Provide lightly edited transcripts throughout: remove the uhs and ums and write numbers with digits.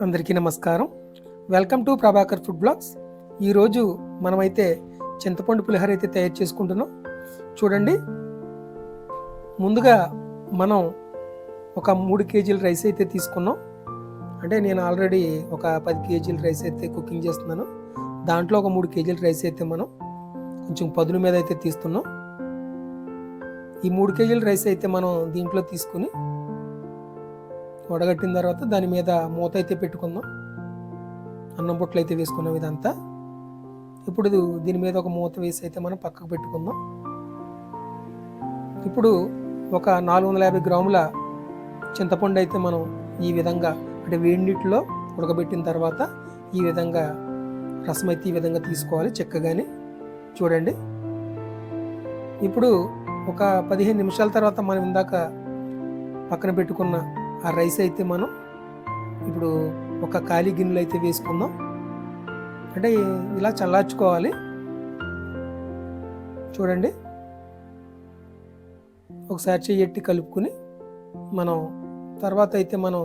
అందరికీ నమస్కారం. Welcome to Prabhakar food blogs. ఈరోజు మనమైతే చింతపండు పులిహోర అయితే తయారు చేసుకుంటున్నాం. చూడండి, ముందుగా మనం ఒక 3 కేజీల రైస్ అయితే తీసుకున్నాం. అంటే నేను ఆల్రెడీ ఒక 10 కేజీల రైస్ అయితే కుకింగ్ చేస్తున్నాను. దాంట్లో ఒక 3 కేజీల రైస్ అయితే మనం కొంచెం పదును మీద అయితే తీస్తున్నాం. ఈ 3 కేజీల రైస్ అయితే మనం దీంట్లో తీసుకుని వడగట్టిన తర్వాత దాని మీద మూత అయితే పెట్టుకుందాం. అన్నం పొట్లు అయితే వేసుకున్నాం ఇదంతా. ఇప్పుడు దీని మీద ఒక మూత వేసి అయితే మనం పక్కకు పెట్టుకుందాం. ఇప్పుడు ఒక 450 గ్రాముల చింతపండు అయితే మనం ఈ విధంగా అంటే వేడి నీటిలో ఉడకబెట్టిన తర్వాత ఈ విధంగా రసం అయితే ఈ విధంగా తీసుకోవాలి చక్కగాని. చూడండి, ఇప్పుడు ఒక 15 నిమిషాల తర్వాత మనం ఇందాక పక్కన పెట్టుకున్న ఆ రైస్ అయితే మనం ఇప్పుడు ఒక ఖాళీ గిన్నెలో అయితే వేసుకుందాం. అంటే ఇలా చల్లార్చుకోవాలి. చూడండి, ఒకసారి చెయ్యెట్టి కలుపుకుని మనం తర్వాత అయితే మనం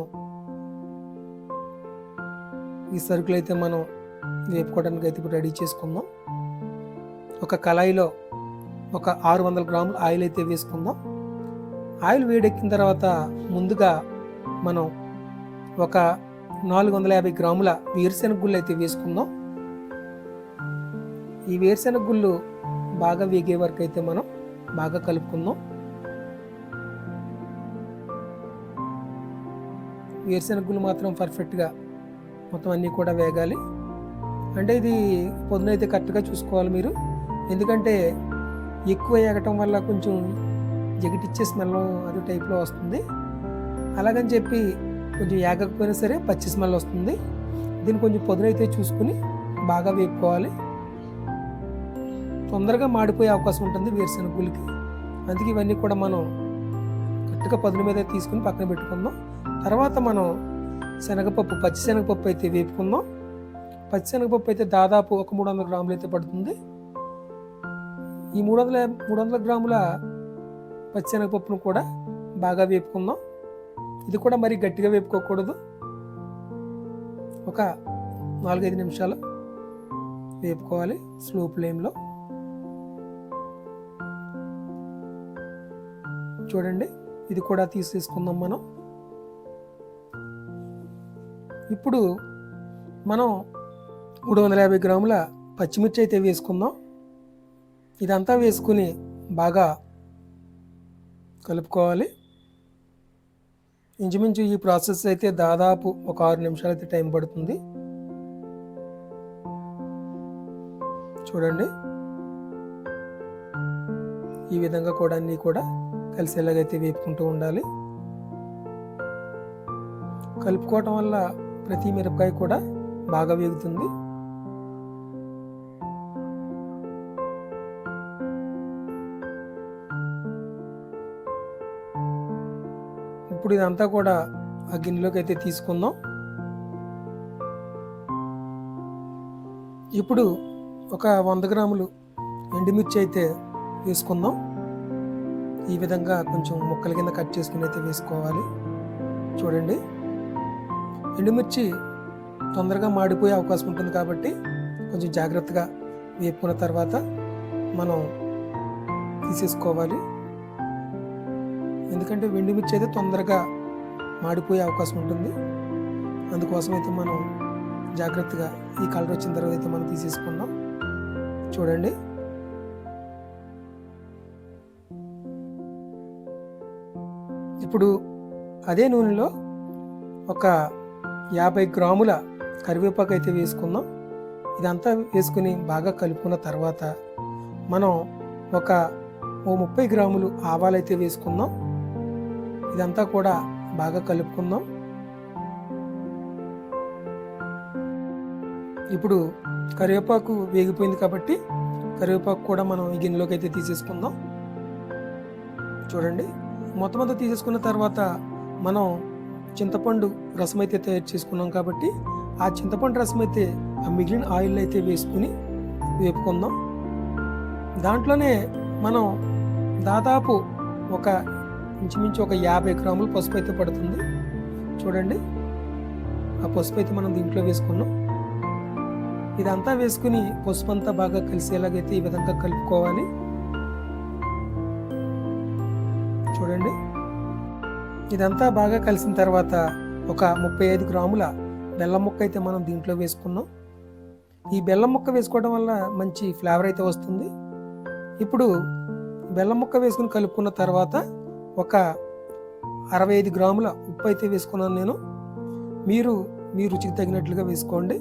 ఈ సరుకులు అయితే మనం వేపుకోవడానికి అయితే ఇప్పుడు రెడీ చేసుకుందాం. ఒక కళాయిలో ఒక 600 గ్రాముల ఆయిల్ అయితే వేసుకుందాం. ఆయిల్ వేడెక్కిన తర్వాత ముందుగా మనం ఒక 450 గ్రాముల వేరుశెనగ గుళ్ళు అయితే వేసుకుందాం. ఈ వేరుశెనగ గుళ్ళు బాగా వేగే వరకు అయితే మనం బాగా కలుపుకుందాం. వేరుశెనగ గుళ్ళు మాత్రం పర్ఫెక్ట్గా మొత్తం అన్నీ కూడా వేగాలి. అంటే ఇది పొద్దునైతే కరెక్ట్గా చూసుకోవాలి మీరు. ఎందుకంటే ఎక్కువ వేగటం వల్ల కొంచెం జగటిచ్చే స్మెల్ అది టైప్లో వస్తుంది. అలాగని చెప్పి కొంచెం యాగకపోయినా సరే పచ్చి స్మెల్ వస్తుంది. దీన్ని కొంచెం పొదునైతే చూసుకుని బాగా వేపుకోవాలి. తొందరగా మాడిపోయే అవకాశం ఉంటుంది వేరుశెనగ గుళ్ళకి. అందుకే ఇవన్నీ కూడా మనం కరెక్ట్గా పదును మీద తీసుకుని పక్కన పెట్టుకుందాం. తర్వాత మనం పచ్చిశనగపప్పు అయితే వేపుకుందాం. పచ్చిశనగపప్పు అయితే దాదాపు ఒక 300 గ్రాములు అయితే పడుతుంది. ఈ 300 గ్రాముల పచ్చిశనగపప్పును కూడా బాగా వేపుకుందాం. ఇది కూడా మరి గట్టిగా వేపుకోకూడదు. ఒక 4-5 నిమిషాలు వేపుకోవాలి స్లో ఫ్లేమ్లో. చూడండి, ఇది కూడా తీసేసుకుందాం మనం. ఇప్పుడు మనం 350 గ్రాముల పచ్చిమిర్చి అయితే వేసుకుందాం. ఇదంతా వేసుకుని బాగా కలుపుకోవాలి. ఇంచుమించు ఈ ప్రాసెస్ అయితే దాదాపు ఒక 6 నిమిషాలు అయితే టైం పడుతుంది. చూడండి, ఈ విధంగా కూడా అన్నీ కూడా కలిసేలాగైతే వేపుకుంటూ ఉండాలి. కలుపుకోవటం వల్ల ప్రతి మిరపకాయ కూడా బాగా వేగుతుంది. ఇప్పుడు ఇదంతా కూడా ఆ గిన్నెలోకి అయితే తీసుకుందాం. ఇప్పుడు ఒక 100 గ్రాములు ఎండుమిర్చి అయితే వేసుకుందాం. ఈ విధంగా కొంచెం ముక్కల కింద కట్ చేసుకుని అయితే వేసుకోవాలి. చూడండి, ఎండుమిర్చి తొందరగా మాడిపోయే అవకాశం ఉంటుంది కాబట్టి కొంచెం జాగ్రత్తగా వేపుకున్న తర్వాత మనం తీసేసుకోవాలి. ఎందుకంటే ఎండుమిర్చి అయితే తొందరగా మాడిపోయే అవకాశం ఉంటుంది. అందుకోసం అయితే మనం జాగ్రత్తగా ఈ కలర్ వచ్చిన తర్వాత అయితే మనం తీసేసుకుందాం. చూడండి, ఇప్పుడు అదే నూనెలో ఒక 50 గ్రాముల కరివేపాకు అయితే వేసుకుందాం. ఇదంతా వేసుకుని బాగా కలుపుకున్న తర్వాత మనం ఒక 30 గ్రాములు ఆవాలు అయితే వేసుకుందాం. ఇదంతా కూడా బాగా కలుపుకుందాం. ఇప్పుడు కరివేపాకు వేగిపోయింది కాబట్టి కరివేపాకు కూడా మనం ఈ గిన్నెలోకి అయితే తీసేసుకుందాం. చూడండి, మొత్తం అంతా తీసేసుకున్న తర్వాత మనం చింతపండు రసం అయితే తయారు చేసుకున్నాం కాబట్టి ఆ చింతపండు రసం అయితే ఆ మిగిలిన ఆయిల్ అయితే వేసుకుని వేపుకుందాం. దాంట్లోనే మనం దాదాపు ఇంచుమించు ఒక 50 గ్రాములు పసుపు అయితే పడుతుంది. చూడండి, ఆ పసుపు అయితే మనం దీంట్లో వేసుకున్నాం. ఇదంతా వేసుకుని పసుపు అంతా బాగా కలిసేలాగైతే ఈ విధంగా కలుపుకోవాలి. చూడండి, ఇదంతా బాగా కలిసిన తర్వాత ఒక 35 గ్రాముల బెల్లం ముక్క అయితే మనం దీంట్లో వేసుకున్నాం. ఈ బెల్లం ముక్క వేసుకోవడం వల్ల మంచి ఫ్లేవర్ అయితే వస్తుంది. ఇప్పుడు బెల్లం ముక్క వేసుకుని కలుపుకున్న తర్వాత ఒక 65 గ్రాముల ఉప్పు అయితే వేసుకున్నాను నేను. మీరు మీ రుచికి తగినట్లుగా వేసుకోండి.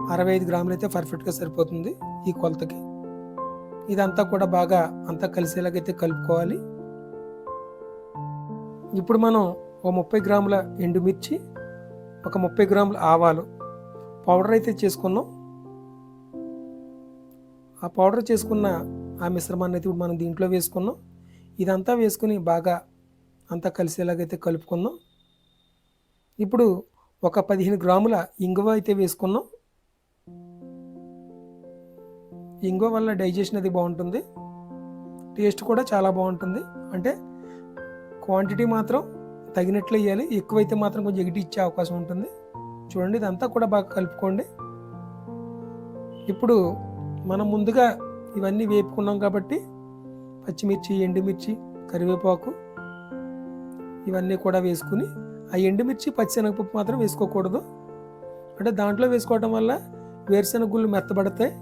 65 గ్రాములు అయితే పర్ఫెక్ట్గా సరిపోతుంది ఈ కొలతకి. ఇదంతా కూడా బాగా అంతా కలిసేలాగైతే కలుపుకోవాలి. ఇప్పుడు మనం ఒక 30 గ్రాముల ఎండుమిర్చి, ఒక 30 గ్రాముల ఆవాలు పౌడర్ అయితే చేసుకున్నాం. ఆ పౌడర్ చేసుకున్న ఆ మిశ్రమాన్ని అయితే ఇప్పుడు మనం దీంట్లో వేసుకున్నాం. ఇదంతా వేసుకుని బాగా అంతా కలిసేలాగైతే కలుపుకుందాం. ఇప్పుడు ఒక 15 గ్రాముల ఇంగువ అయితే వేసుకున్నాం. ఇంగువ వల్ల డైజెషన్ అది బాగుంటుంది, టేస్ట్ కూడా చాలా బాగుంటుంది. అంటే క్వాంటిటీ మాత్రం తగినట్లు వేయాలి, ఎక్కువైతే మాత్రం కొంచెం ఎగిటి ఇచ్చే అవకాశం ఉంటుంది. చూడండి, ఇదంతా కూడా బాగా కలుపుకోండి. ఇప్పుడు మనం ముందుగా ఇవన్నీ వేపుకున్నాం కాబట్టి పచ్చిమిర్చి, ఎండుమిర్చి, కరివేపాకు ఇవన్నీ కూడా వేసుకుని, ఆ ఎండుమిర్చి పచ్చిశనగపప్పు మాత్రం వేసుకోకూడదు. అంటే దాంట్లో వేసుకోవడం వల్ల వేరుశనగ గుళ్ళు మెత్తబడతాయి,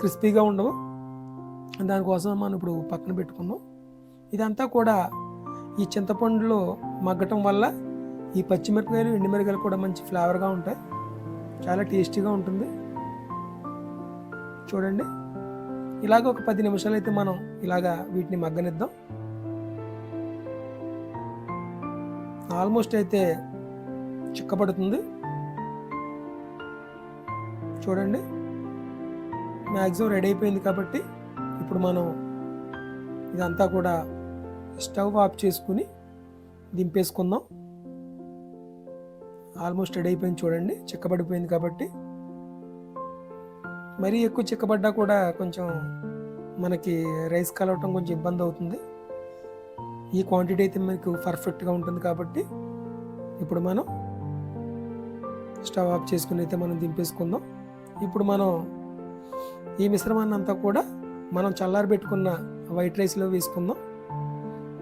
క్రిస్పీగా ఉండవు. దానికోసం మనం ఇప్పుడు పక్కన పెట్టుకున్నాం. ఇదంతా కూడా ఈ చింతపండులో మగ్గటం వల్ల ఈ పచ్చిమిరపకాయలు, ఎండుమిరపకాయలు కూడా మంచి ఫ్లేవర్గా ఉంటాయి, చాలా టేస్టీగా ఉంటుంది. చూడండి, ఇలాగ ఒక 10 నిమిషాలు అయితే మనం ఇలాగా వీటిని మగ్గనిద్దాం. ఆల్మోస్ట్ అయితే చిక్కబడుతుంది. చూడండి, మ్యాక్సిమం రెడీ అయిపోయింది కాబట్టి ఇప్పుడు మనం ఇదంతా కూడా స్టవ్ ఆఫ్ చేసుకుని దింపేసుకుందాం. ఆల్మోస్ట్ రెడీ అయిపోయింది. చూడండి, చిక్కబడిపోయింది కాబట్టి. మరీ ఎక్కువ చిక్కబడ్డా కూడా కొంచెం మనకి రైస్ కలవటం కొంచెం ఇబ్బంది అవుతుంది. ఈ క్వాంటిటీ అయితే మీకు పర్ఫెక్ట్గా ఉంటుంది కాబట్టి ఇప్పుడు మనం స్టవ్ ఆఫ్ చేసుకుని అయితే మనం దింపేసుకుందాం. ఇప్పుడు మనం ఈ మిశ్రమాన్ని అంతా కూడా మనం చల్లారబెట్టుకున్న వైట్ రైస్లో వేసుకుందాం.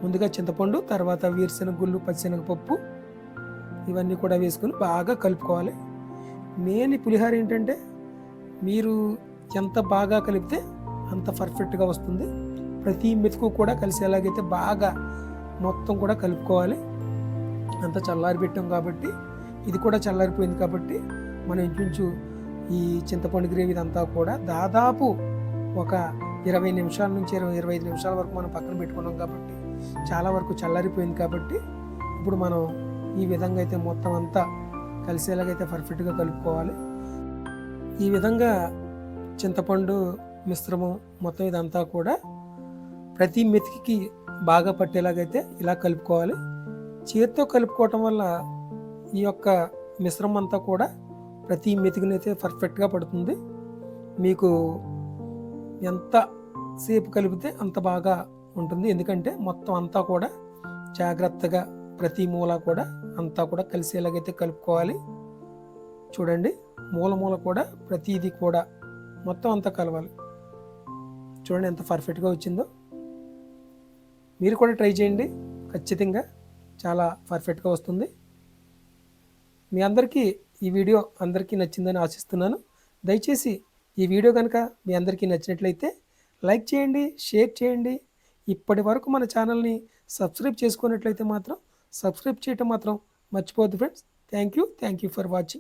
ముందుగా చింతపండు, తర్వాత వేరుశనగ గుళ్ళు, పచ్చిశనగపప్పు ఇవన్నీ కూడా వేసుకుని బాగా కలుపుకోవాలి. మెయిన్ ఈ పులిహోర ఏంటంటే మీరు ఎంత బాగా కలిపితే అంత పర్ఫెక్ట్గా వస్తుంది. ప్రతి మెతుకు కూడా కలిసేలాగైతే బాగా మొత్తం కూడా కలుపుకోవాలి. అంత చల్లారి పెట్టాం కాబట్టి, ఇది కూడా చల్లారిపోయింది కాబట్టి మనం ఇంచుమించు ఈ చింతపండు గ్రేవీ ఇదంతా కూడా దాదాపు ఒక 20 నిమిషాల నుంచి 25 నిమిషాల వరకు మనం పక్కన పెట్టుకున్నాం కాబట్టి చాలా వరకు చల్లారిపోయింది కాబట్టి ఇప్పుడు మనం ఈ విధంగా అయితే మొత్తం అంతా కలిసేలాగైతే పర్ఫెక్ట్గా కలుపుకోవాలి. ఈ విధంగా చింతపండు మిశ్రమం మొత్తం ఇదంతా కూడా ప్రతి మెతికి బాగా పట్టేలాగైతే ఇలా కలుపుకోవాలి. చేతితో కలుపుకోవటం వల్ల ఈ యొక్క మిశ్రమం అంతా కూడా ప్రతి మెతికినైతే పర్ఫెక్ట్గా పడుతుంది. మీకు ఎంత సేపు కలిపితే అంత బాగా ఉంటుంది. ఎందుకంటే మొత్తం అంతా కూడా జాగ్రత్తగా ప్రతి మూల కూడా అంతా కూడా కలిసేలాగైతే కలుపుకోవాలి. చూడండి, మూల మూల కూడా ప్రతిదీ కూడా మొత్తం అంతా కలవాలి. చూడండి ఎంత పర్ఫెక్ట్గా వచ్చిందో. మీరు కూడా ట్రై చేయండి, ఖచ్చితంగా చాలా పర్ఫెక్ట్గా వస్తుంది. మీ అందరికీ ఈ వీడియో అందరికీ నచ్చిందని ఆశిస్తున్నాను. దయచేసి ఈ వీడియో కనుక మీ అందరికీ నచ్చినట్లయితే లైక్ చేయండి, షేర్ చేయండి. ఇప్పటి వరకు మన ఛానల్ని సబ్స్క్రైబ్ చేసుకున్నట్లయితే మాత్రం సబ్స్క్రైబ్ చేయటం మాత్రం మర్చిపోవద్దు friends. Thank you for watching.